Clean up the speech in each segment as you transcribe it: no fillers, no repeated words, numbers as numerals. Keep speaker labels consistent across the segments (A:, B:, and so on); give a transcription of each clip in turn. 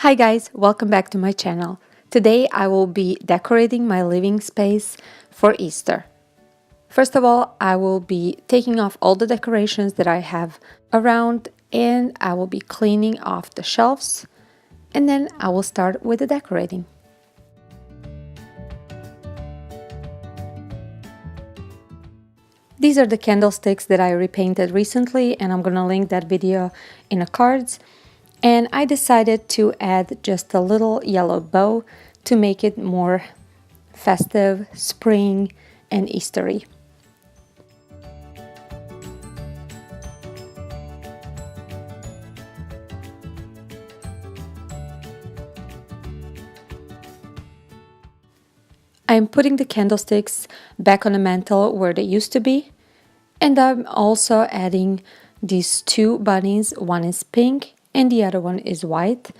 A: Hi guys, welcome back to my channel. Today I will be decorating my living space for Easter. First of all, I will be taking off all the decorations that I have around and I will be cleaning off the shelves and then I will start with the decorating. These are the candlesticks that I repainted recently and I'm gonna link that video in the cards. And I decided to add just a little yellow bow to make it more festive, spring, and Eastery. I'm putting the candlesticks back on the mantle where they used to be. And I'm also adding these two bunnies. One is pink and the other one is white.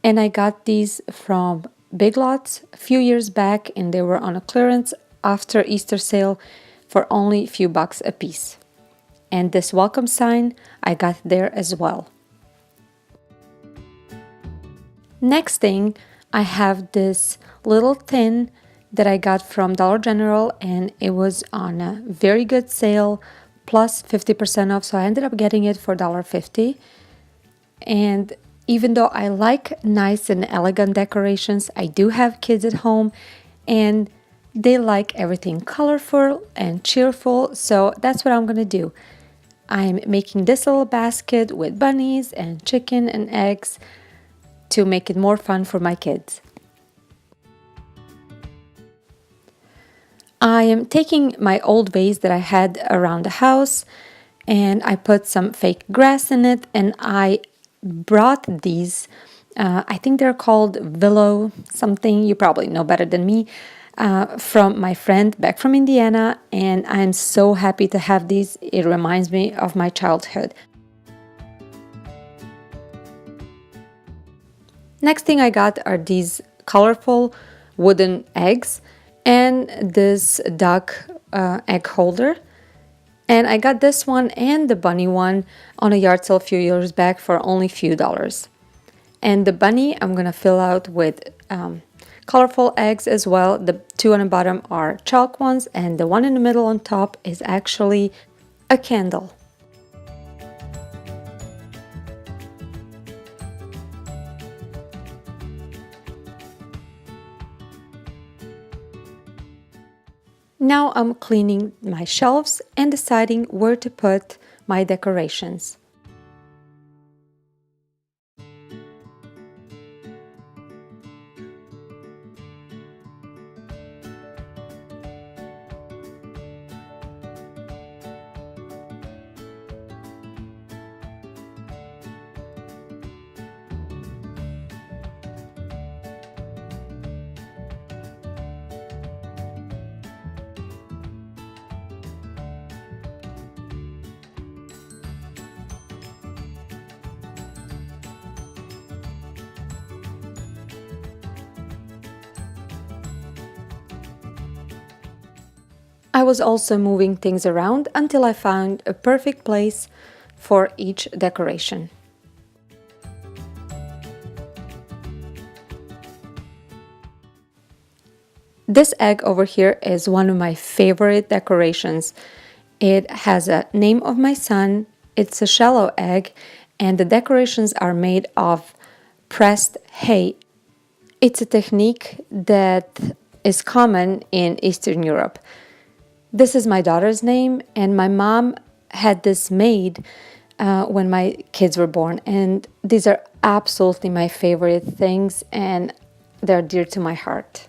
A: And I got these from Big Lots a few years back and they were on a clearance after Easter sale for only a few bucks a piece. And this welcome sign I got there as well. Next thing, I have this little tin that I got from Dollar General and it was on a very good sale plus 50% off, so I ended up getting it for $1.50. And even though I like nice and elegant decorations, I do have kids at home and they like everything colorful and cheerful, so that's what I'm gonna do. I'm making this little basket with bunnies and chicken and eggs to make it more fun for my kids. I am taking my old vase that I had around the house and I put some fake grass in it and I brought these, I think they're called willow something, you probably know better than me, from my friend back from Indiana, and I'm so happy to have these. It reminds me of my childhood. Next thing I got are these colorful wooden eggs and this duck egg holder. And I got this one and the bunny one on a yard sale a few years back for only a few dollars. And the bunny I'm gonna fill out with colorful eggs as well. The two on the bottom are chalk ones and the one in the middle on top is actually a candle. Now I'm cleaning my shelves and deciding where to put my decorations. I was also moving things around until I found a perfect place for each decoration. This egg over here is one of my favorite decorations. It has a name of my son, it's a shallow egg, and the decorations are made of pressed hay. It's a technique that is common in Eastern Europe. This is my daughter's name, and my mom had this made when my kids were born. And these are absolutely my favorite things, and they're dear to my heart.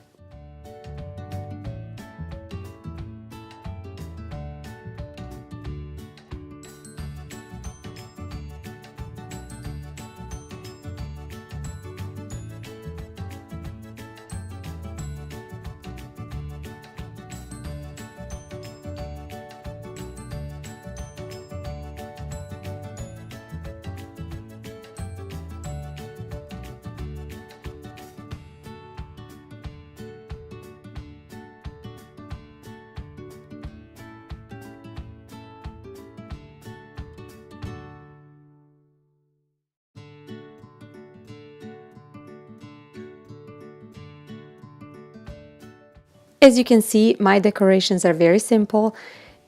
A: As you can see, my decorations are very simple,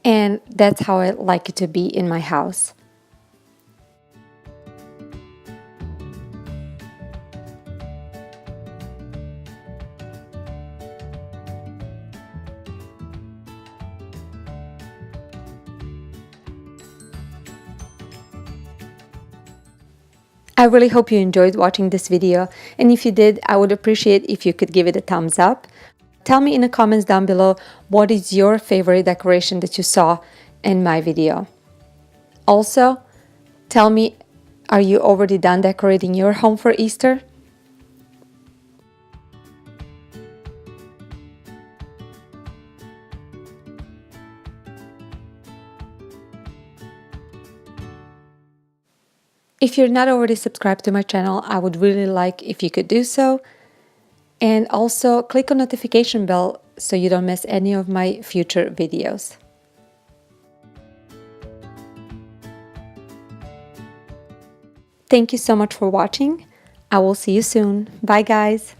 A: and that's how I like it to be in my house. I really hope you enjoyed watching this video, and if you did, I would appreciate if you could give it a thumbs up. Tell me in the comments down below what is your favorite decoration that you saw in my video. Also, tell me, are you already done decorating your home for Easter? If you're not already subscribed to my channel, I would really like if you could do so. And also click on notification bell so you don't miss any of my future videos. Thank you so much for watching. I will see you soon. Bye guys.